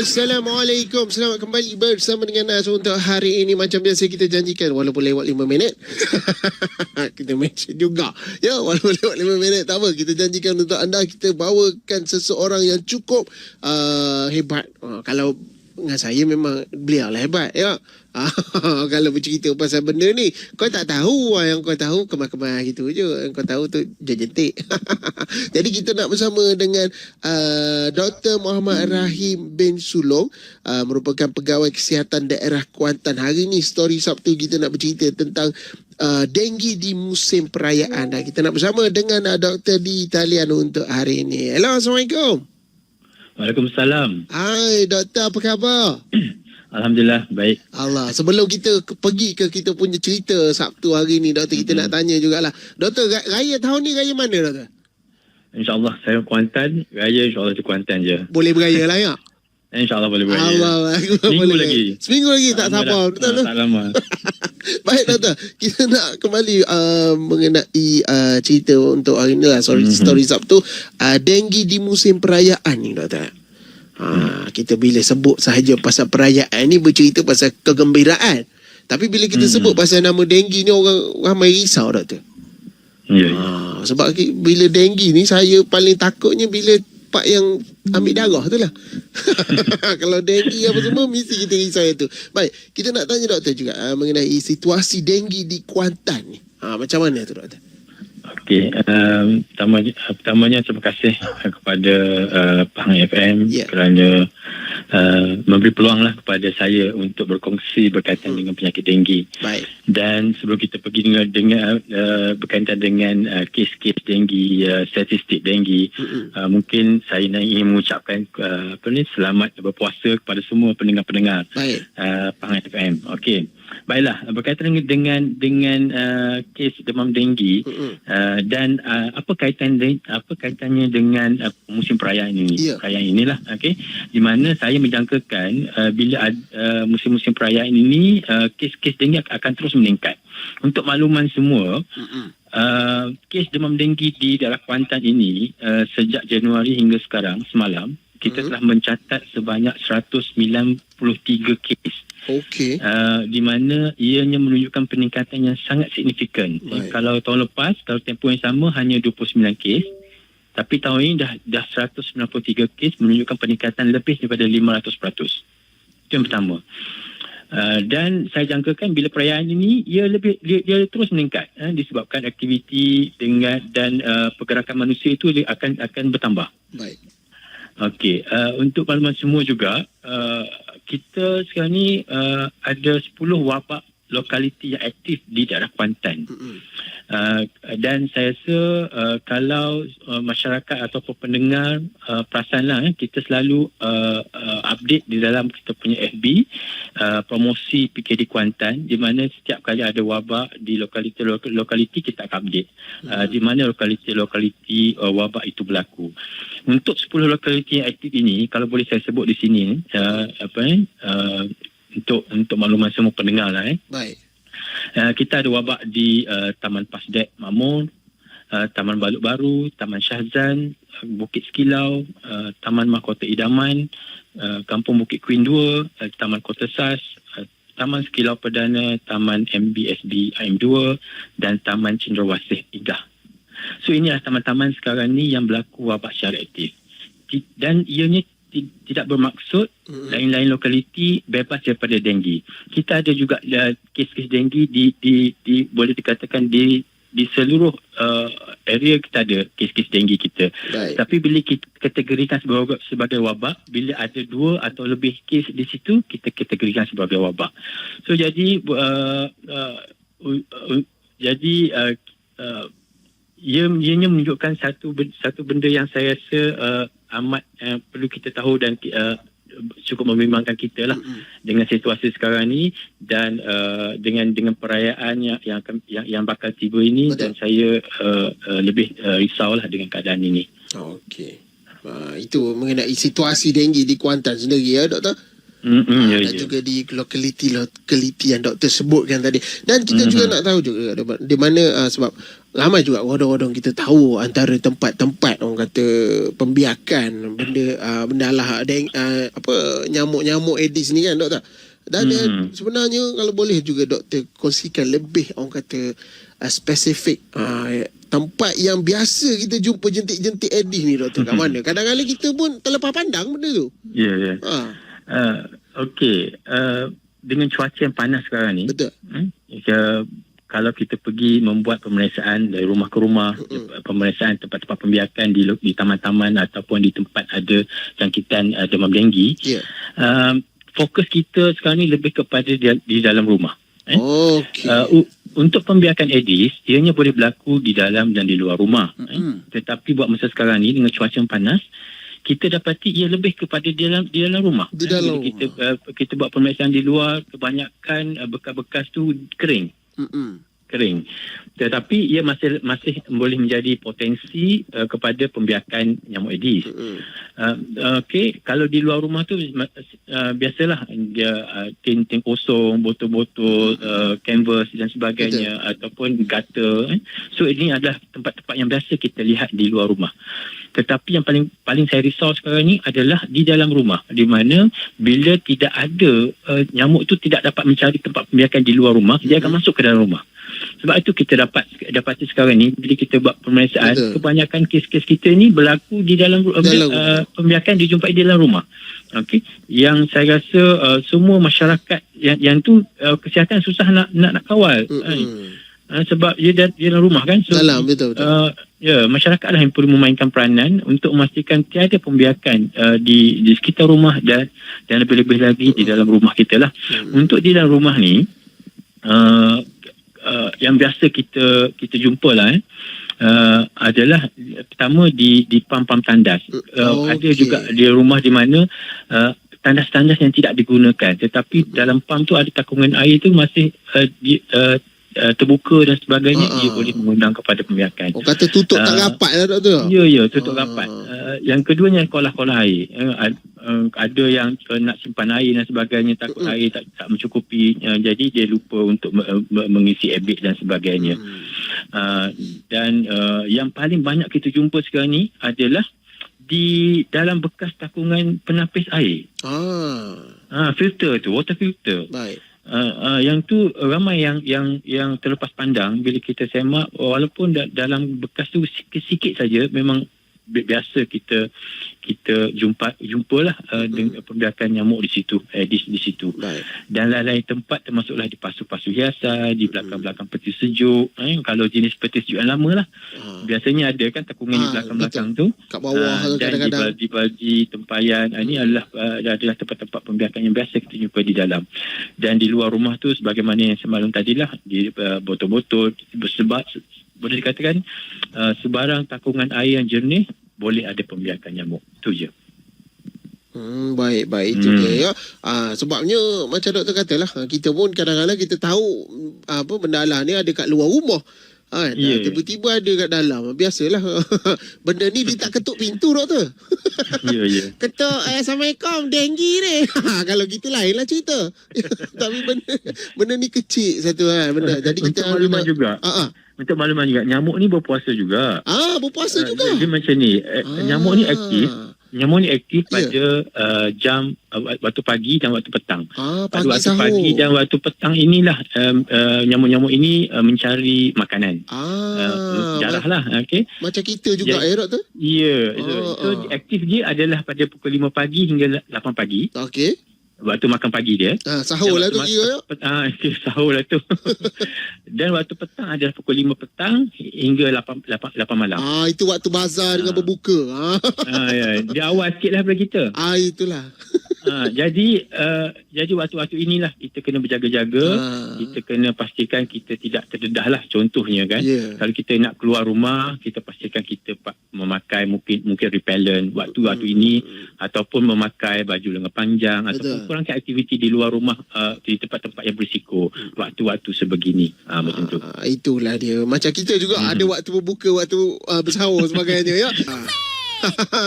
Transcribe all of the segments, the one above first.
Assalamualaikum. Selamat kembali bersama dengan Nas untuk hari ini. Macam biasa kita janjikan, walaupun lewat 5 minit kita mention juga. Ya, walaupun lewat 5 minit tak apa. Kita janjikan untuk anda, kita bawakan seseorang yang cukup hebat. Kalau dengan saya memang beliau lah hebat, ya. Kalau bercerita pasal benda ni, kau tak tahu, yang kau tahu kemas-kemas gitu je. Yang kau tahu tu jentik. Jadi kita nak bersama dengan Dr. Muhammad Rahim bin Sulong, merupakan pegawai kesihatan daerah Kuantan. Hari ni Story Sabtu kita nak bercerita tentang denggi di musim perayaan. Kita nak bersama dengan Dr. di talian untuk hari ini. Hello, Assalamualaikum. Waalaikumsalam. Hai, Doktor, apa khabar? Alhamdulillah, baik. Allah, sebelum kita pergi ke kita punya cerita Sabtu hari ni, Doktor, kita nak tanya jugalah. Doktor, raya tahun ni raya mana, Doktor? InsyaAllah saya Kuantan, raya insyaAllah di Kuantan je. Boleh beraya lah, ya? InsyaAllah boleh beraya. Allah, Seminggu lagi. Seminggu lagi, tak sabar. Betul? Tak lama. Baik, Doktor. Kita nak kembali mengenai cerita untuk hari ni lah. Story Sabtu. Denggi di musim perayaan ni, Doktor. Kita bila sebut sahaja pasal perayaan ni, bercerita pasal kegembiraan. Tapi bila kita sebut pasal nama denggi ni, orang ramai risau, Doktor. Ya. Sebab bila denggi ni, saya paling takutnya bila part yang ambil darah tu lah. Kalau denggi apa semua, mesti kita risau itu. Baik, kita nak tanya Doktor juga mengenai situasi denggi di Kuantan ni. Macam mana tu, Doktor? Okey, pertamanya terima kasih kepada Pahang FM kerana memberi peluang lah kepada saya untuk berkongsi berkaitan dengan penyakit denggi. Baik. Dan sebelum kita pergi dengan berkaitan dengan kes-kes denggi, statistik denggi, mungkin saya ingin mengucapkan selamat berpuasa kepada semua pendengar-pendengar Pahang FM. Okey. Baiklah, berkaitan dengan kes demam denggi dan apa kaitannya dengan musim perayaan ini? Perayaan inilah, okey, di mana saya menjangkakan bila musim-musim perayaan ini kes denggi akan terus meningkat. Untuk makluman semua, kes demam denggi di daerah Kuantan ini sejak Januari hingga sekarang semalam kita telah mencatat sebanyak 193 kes. Okey. Di mana ianya menunjukkan peningkatan yang sangat signifikan. Kalau tahun lepas, kalau tempoh yang sama hanya 29 kes, tapi tahun ini dah 193 kes, menunjukkan peningkatan lebih daripada 500%. Itu yang pertama. Dan saya jangkakan bila perayaan ini dia terus meningkat disebabkan aktiviti dan pergerakan manusia itu akan bertambah. Baik. Okey, untuk makluman semua juga, kita sekarang ni ada 10 wabak lokaliti yang aktif di daerah Kuantan. Dan saya rasa kalau masyarakat ataupun pendengar perasanlah, kita selalu update di dalam kita punya FB promosi PKD Kuantan, di mana setiap kali ada wabak di lokaliti kita akan update di mana lokaliti wabak itu berlaku. Untuk 10 lokaliti yang aktif ini, kalau boleh saya sebut di sini untuk makluman semua pendengar lah. Baik. Kita ada wabak di Taman Pasdek Makmur, Taman Baluk Baru, Taman Syahzan, Bukit Sekilau, Taman Mahkota Idaman, Kampung Bukit Queen 2, Taman Kota Sas, Taman Sekilau Perdana, Taman MBSB AM2 dan Taman Cendrawasih Idah. So inilah taman-taman sekarang ni yang berlaku wabak secara aktif. Dan ianya tidak bermaksud lain-lain lokaliti bebas daripada denggi. Kita ada juga kes-kes denggi di boleh dikatakan di seluruh area kita ada kes-kes denggi kita. Baik. Tapi bila kita kategorikan sebagai wabak, bila ada 2 atau lebih kes di situ, kita kategorikan sebagai wabak. So jadi ianya menunjukkan satu benda yang saya rasa amat perlu kita tahu dan cukup membimbangkan kita lah dengan situasi sekarang ni dan dengan perayaan yang bakal tiba ini. Betul. Dan saya lebih risaulah dengan keadaan ini. Okey. Itu mengenai situasi denggi di Kuantan sendiri, ya, Doktor? Dan juga di lokaliti yang doktor sebutkan tadi. Dan kita juga nak tahu juga di mana sebab ramai juga orang-orang kita tahu antara tempat-tempat orang kata pembiakan benda lah nyamuk Aedes ni kan doktor. Dan sebenarnya kalau boleh juga doktor kongsikan lebih orang kata spesifik tempat yang biasa kita jumpa jentik-jentik Aedes ni doktor, kat mana? Kadang-kadang kita pun terlepas pandang benda tu. Ya. Okey, dengan cuaca yang panas sekarang ni, betul. Kalau kita pergi membuat pemeriksaan dari rumah ke rumah, pemeriksaan tempat-tempat pembiakan di taman-taman ataupun di tempat ada jangkitan demam denggi, fokus kita sekarang ni lebih kepada di dalam rumah. Untuk pembiakan Aedes, ianya boleh berlaku di dalam dan di luar rumah. Tetapi buat masa sekarang ni dengan cuaca yang panas, kita dapati ia lebih kepada di dalam rumah. Kita buat pemeriksaan di luar, kebanyakan bekas-bekas tu kering. Kering. Tetapi ia masih boleh menjadi potensi kepada pembiakan nyamuk Aedes. Okey, kalau di luar rumah tu biasalah dia tin kosong, botol-botol, canvas dan sebagainya, ataupun gutter. So ini adalah tempat-tempat yang biasa kita lihat di luar rumah. Tetapi yang paling saya risau sekarang ni adalah di dalam rumah, di mana bila tidak ada nyamuk tu tidak dapat mencari tempat pembiakan di luar rumah, dia akan masuk ke dalam rumah. Sebab itu kita dapati sekarang ni bila kita buat pemeriksaan, kebanyakan kes-kes kita ni berlaku di dalam pembiakan dijumpai di dalam rumah. Okey, yang saya rasa semua masyarakat yang tu kesihatan susah nak kawal. Sebab dia dalam rumah kan. So, dalam betul. Masyarakatlah yang perlu memainkan peranan untuk memastikan tiada pembiakan di sekitar rumah dan lebih-lebih lagi di dalam rumah kita lah. Untuk di dalam rumah ni yang biasa kita jumpa lah adalah pertama di pam-pam tandas. Ada juga di rumah di mana tandas-tandas yang tidak digunakan, tetapi dalam pam tu ada takungan air tu masih terbuka dan sebagainya, ia boleh mengundang kepada pembiakan. Kata tutup tak rapat lah doktor. Ya, tutup rapat. Yang keduanya kolah-kolah air. Ada yang nak simpan air dan sebagainya, takut air tak mencukupi, jadi dia lupa untuk mengisi ebit dan sebagainya. Dan yang paling banyak kita jumpa sekarang ni adalah di dalam bekas takungan penapis air. Filter tu, water filter. Baik. Yang tu ramai yang terlepas pandang bila kita semak, walaupun dalam bekas tu sikit-sikit saja, memang biasa kita jumpalah dengan pembiakan nyamuk di situ, Aedes di situ. Baik. Dan lain-lain tempat termasuklah di pasu-pasu hiasan, di belakang-belakang peti sejuk. Kalau jenis peti sejuk yang lama lah, biasanya ada kan takungan di belakang-belakang tu, kat bawah dan kadang-kadang di balji tempayan. Ini adalah tempat-tempat pembiakan yang biasa kita jumpa di dalam. Dan di luar rumah tu, sebagaimana yang semalam tadilah, di botol-botol boleh dikatakan sebarang takungan air yang jernih boleh ada pembiakan nyamuk. Itu je. Baik itu dia ya. Sebabnya macam doktor katalah, kita pun kadang-kadang kita tahu benda lah ni ada kat luar rumah. Tiba-tiba ada kat dalam. Biasalah benda ni dia tak ketuk pintu doktor. Ya. Ketuk Assalamualaikum, denggi ni. Kalau gitu lain lah cerita. Tapi benda ni kecil satu benda. Jadi kita makluman juga. Untuk makluman juga, nyamuk ni berpuasa juga. Berpuasa juga. Dia macam ni, nyamuk ni aktif. Nyamuk ni aktif pada jam waktu pagi dan waktu petang. Pada waktu pagi dan waktu petang inilah nyamuk-nyamuk ini mencari makanan. Jarah lah. Okay. Macam kita juga doktor? Ya. So aktif dia adalah pada pukul 5 pagi hingga 8 pagi. Okey. Waktu makan pagi dia. Sahur lah tu kira. Sahur lah tu. Dan waktu petang adalah pukul 5 petang hingga 8 malam. Itu waktu bazar dengan berbuka. Dia awal sikit lah daripada kita. Itulah. Jadi waktu-waktu inilah kita kena berjaga-jaga. Kita kena pastikan kita tidak terdedah lah. Contohnya kan, kalau kita nak keluar rumah, kita pastikan kita memakai mungkin repellent waktu-waktu ini, ataupun memakai baju lengan panjang, ataupun kurangkan aktiviti di luar rumah, di tempat-tempat yang berisiko waktu-waktu sebegini. Macam tu. Itulah dia. Macam kita juga ada waktu berbuka, waktu bersahur sebagainya ya.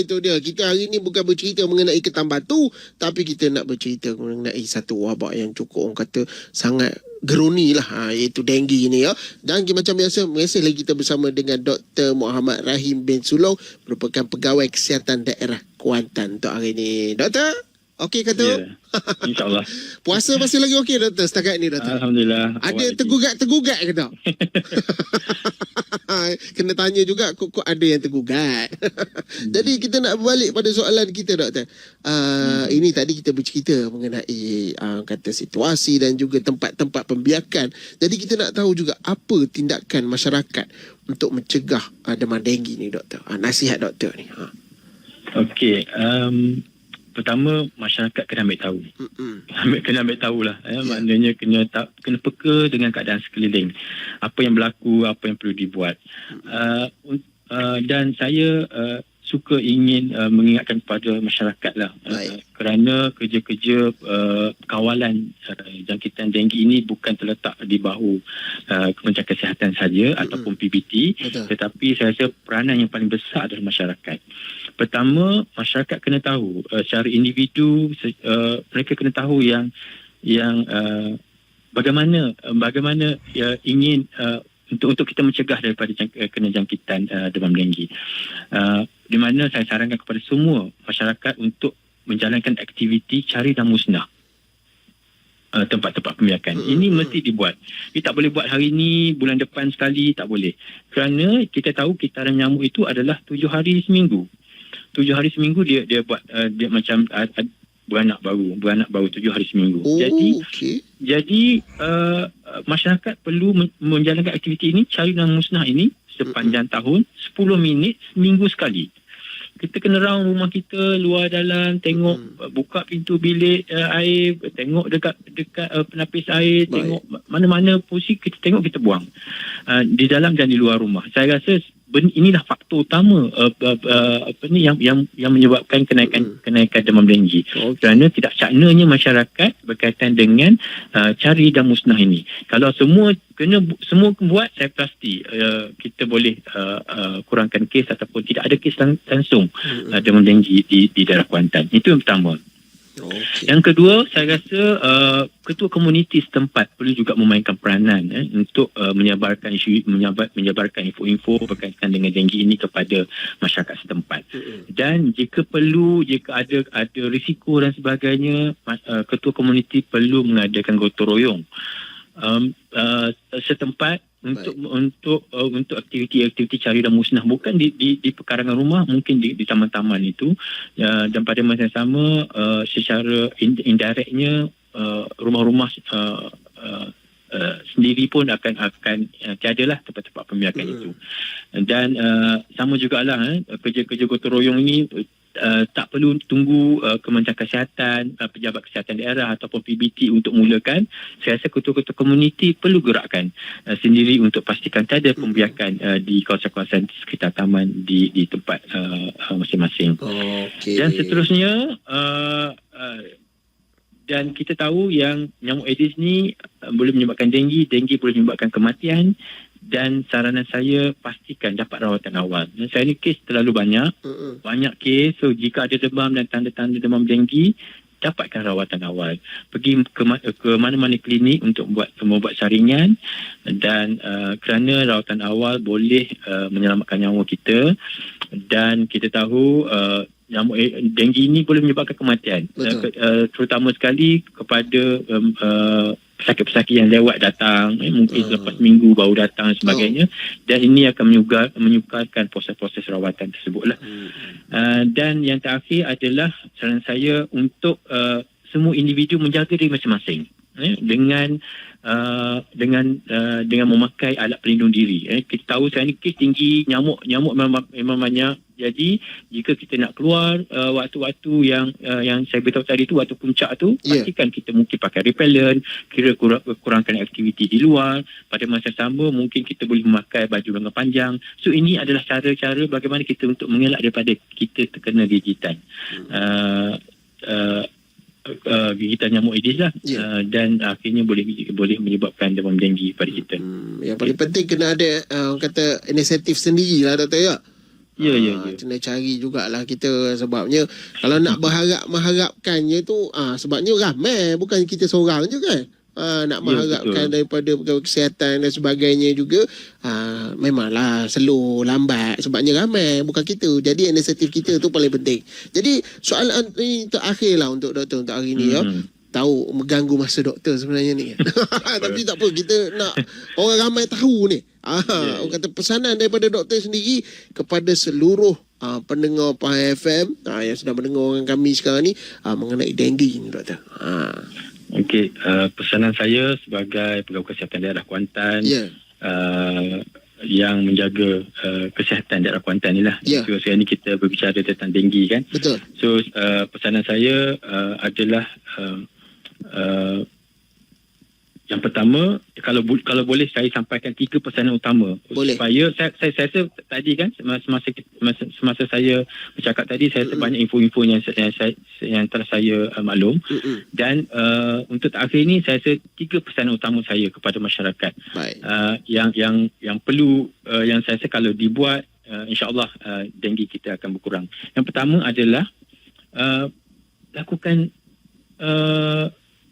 Itu dia. Kita hari ni bukan bercerita mengenai ketam batu, tapi kita nak bercerita mengenai satu wabak yang cukup orang kata sangat geruni lah, iaitu denggi ni ya. Dan macam biasa lagi kita bersama dengan Dr. Muhammad Rahim bin Sulong, merupakan pegawai kesihatan daerah Kuantan untuk hari ni. Doktor, okey kata? Ya, InsyaAllah. Puasa masih lagi okey doktor setakat ni doktor? Alhamdulillah. Ada tergugat-tergugat ke tak? Kena tanya juga kok ada yang tergugat. Jadi kita nak berbalik pada soalan kita doktor. Ini tadi kita bercerita mengenai kata situasi dan juga tempat-tempat pembiakan. Jadi kita nak tahu juga apa tindakan masyarakat untuk mencegah demam denggi ni doktor. Nasihat doktor ni. Okey, pertama masyarakat kena ambil tahu. Kena ambil tahulah. Maknanya kena peka dengan keadaan sekeliling. Apa yang berlaku, apa yang perlu dibuat. Dan saya suka ingin mengingatkan kepada masyarakat lah. Kerana kerja-kerja kawalan jangkitan denggi ini bukan terletak di bahu Kementerian Kesihatan saja ataupun PBT. Tetapi saya rasa peranan yang paling besar adalah masyarakat. Pertama, masyarakat kena tahu secara individu, mereka kena tahu yang bagaimana ingin untuk kita mencegah daripada kena jangkitan demam denggi. Di mana saya sarankan kepada semua masyarakat untuk menjalankan aktiviti cari dan musnah tempat-tempat pembiakan. Ini mesti dibuat. Kita tak boleh buat hari ini, bulan depan sekali, tak boleh. Kerana kita tahu kitaran nyamuk itu adalah 7 hari seminggu. 7 hari seminggu dia buat dia macam beranak baru 7 hari seminggu. Jadi masyarakat perlu menjalankan aktiviti ini, cari dan musnah ini sepanjang tahun 10 minit seminggu sekali. Kita kena round rumah kita, luar dalam, tengok, buka pintu bilik air, tengok dekat penapis air, tengok mana-mana posisi kita tengok, kita buang di dalam dan di luar rumah. Saya rasa inilah faktor utama yang menyebabkan kenaikan demam denggi. Kerana tidak caknanya masyarakat berkaitan dengan cari dan musnah ini. Kalau semua buat, saya pasti kita boleh kurangkan kes ataupun tidak ada kes langsung demam denggi di daerah Kuantan. Itu yang pertama. Yang kedua, saya rasa ketua komuniti setempat perlu juga memainkan peranan untuk menyebarkan info-info berkaitan dengan denggi ini kepada masyarakat setempat. Dan jika ada risiko dan sebagainya, ketua komuniti perlu mengadakan gotong royong setempat untuk aktiviti cari dan musnah, bukan di pekarangan rumah, mungkin di taman-taman itu, dan pada masa yang sama secara indirectnya rumah-rumah sendiri pun akan tiadalah tempat-tempat pembiakan itu. Dan sama jugalah kerja-kerja gotong royong ini tak perlu tunggu Kementerian Kesihatan, pejabat kesihatan daerah ataupun PBT untuk mulakan. Saya rasa ketua-ketua komuniti perlu gerakkan sendiri untuk pastikan tiada pembiakan di kawasan-kawasan sekitar taman di tempat masing-masing. Dan seterusnya, dan kita tahu yang nyamuk Aedes ni boleh menyebabkan denggi boleh menyebabkan kematian. Dan saranan saya, pastikan dapat rawatan awal. Dan saya ni kes terlalu banyak kes. So jika ada demam dan tanda-tanda demam denggi, dapatkan rawatan awal. Pergi ke mana-mana klinik untuk membuat saringan. Dan kerana rawatan awal boleh menyelamatkan nyawa kita. Dan kita tahu nyamuk denggi ini boleh menyebabkan kematian. Terutama sekali kepada pesakit-pesakit yang lewat datang, mungkin lepas minggu baru datang dan sebagainya. Dan ini akan menyukarkan proses-proses rawatan tersebutlah. Dan yang terakhir adalah saran saya untuk semua individu menjaga diri masing-masing dengan memakai alat pelindung diri. Kita tahu sekarang ni kes tinggi, nyamuk memang banyak. Jadi jika kita nak keluar waktu-waktu yang saya beritahu tadi tu, waktu puncak tu, pastikan kita mungkin pakai repellent, kurangkan aktiviti di luar. Pada masa sama mungkin kita boleh memakai baju lengan panjang. So ini adalah cara-cara bagaimana kita untuk mengelak daripada kita terkena gigitan gigitan nyamuk Aedes lah. Dan akhirnya boleh menyebabkan demam denggi pada kita. Yang paling penting kena ada kata inisiatif sendiri lah doktor ya. Ya. Kena cari jugalah kita, sebabnya kalau nak mengharapkannya tu sebabnya ramai, bukan kita seorang je kan. Nak mengharapkan daripada pegawai kesihatan dan sebagainya juga, memanglah slow, lambat sebabnya ramai, bukan kita. Jadi inisiatif kita tu paling penting. Jadi soalan ni terakhir lah untuk doktor untuk hari ni ya. Tahu mengganggu masa doktor sebenarnya ni. Tapi tak apa, kita nak orang ramai tahu ni. Orang kata pesanan daripada doktor sendiri kepada seluruh pendengar Pahang FM yang sedang mendengar orang kami sekarang ni mengenai denggi ni doktor. Okey, pesanan saya sebagai pegawai kesihatan daerah Kuantan yang menjaga kesihatan daerah Kuantan ni lah. So sekarang ni kita berbicara tentang denggi kan. Betul. So pesanan saya adalah yang pertama, kalau boleh saya sampaikan 3 pesanan utama. Boleh. Supaya saya rasa tadi kan semasa saya bercakap tadi, saya rasa banyak info-info yang telah saya maklum. Dan untuk terakhir ni saya rasa 3 pesanan utama saya kepada masyarakat. Yang perlu, yang saya rasa kalau dibuat, insya-Allah denggi kita akan berkurang. Yang pertama adalah lakukan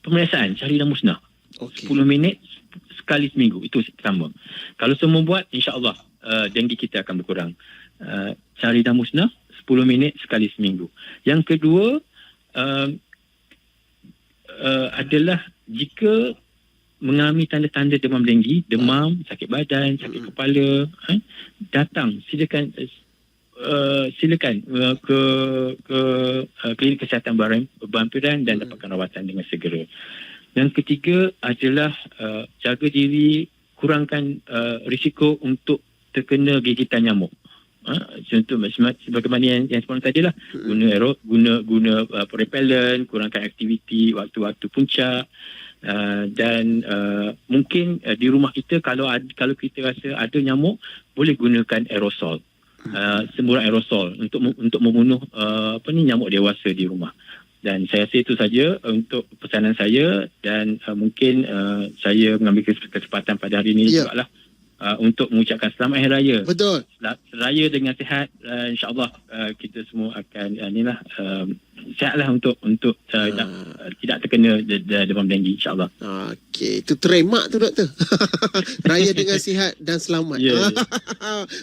pemeriksaan cari dan musnah. 10 minit sekali seminggu. Itu pertama. Kalau semua buat, insya-Allah denggi kita akan berkurang. Cari dan musnah 10 minit sekali seminggu. Yang kedua adalah jika mengalami tanda-tanda demam denggi, demam, sakit badan, sakit kepala, datang, silakan ke klinik kesihatan berhampiran dan dapatkan rawatan dengan segera. Yang ketiga adalah jaga diri, kurangkan risiko untuk terkena gigitan nyamuk. Contoh sebagaimana yang sebelum tadi lah, guna repellent, kurangkan aktiviti waktu-waktu puncak, dan mungkin di rumah kita kalau kita rasa ada nyamuk, boleh gunakan aerosol. Semburan aerosol untuk membunuh nyamuk dewasa di rumah. Dan saya rasa itu saja untuk pesanan saya, dan mungkin saya mengambil kesempatan pada hari ini juga lah untuk mengucapkan selamat Hari Raya. Betul. Raya dengan sihat, insya-Allah kita semua akan sihatlah untuk tidak terkena demam denggi, insya-Allah. Okey, itu trademark tu doktor. Raya dengan sihat dan selamat.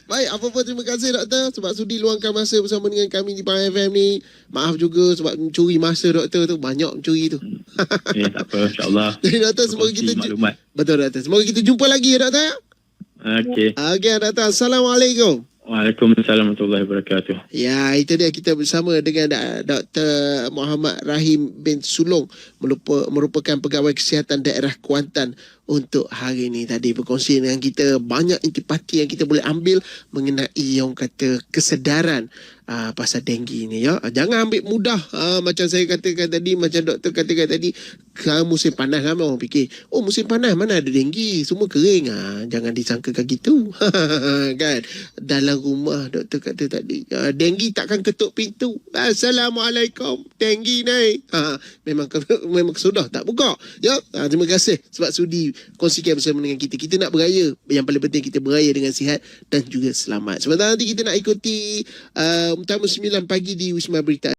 Baik, apa-apa terima kasih doktor sebab sudi luangkan masa bersama dengan kami di Pahang FM ni. Maaf juga sebab mencuri masa doktor tu, banyak mencuri tu. Tak apa, insya-Allah. Jadi doktor, semoga kita maklumat. Betul doktor. Semoga kita jumpa lagi ya doktor. Okey. Okey doktor. Assalamualaikum. Waalaikumsalam warahmatullahi wabarakatuh. Ya, itu dia kita bersama dengan Dr. Muhammad Rahim bin Sulong, merupakan pegawai kesihatan daerah Kuantan untuk hari ini. Tadi berkongsi dengan kita banyak intipati yang kita boleh ambil mengenai yang kata kesedaran pasal denggi ni ya. Jangan ambil mudah macam saya katakan tadi, macam doktor katakan tadi, musim panas ramai orang fikir, oh musim panas mana ada denggi, semua kering. Jangan disangkakan gitu. Kan dalam rumah doktor kata tadi, denggi takkan ketuk pintu, Assalamualaikum denggi ni, memang sudah tak buka ya. Terima kasih sebab sudi kongsikan bersama dengan kita. Kita nak beraya, yang paling penting kita beraya dengan sihat dan juga selamat. Sebentar nanti kita nak ikuti Utama 9 pagi di Wisma Berita.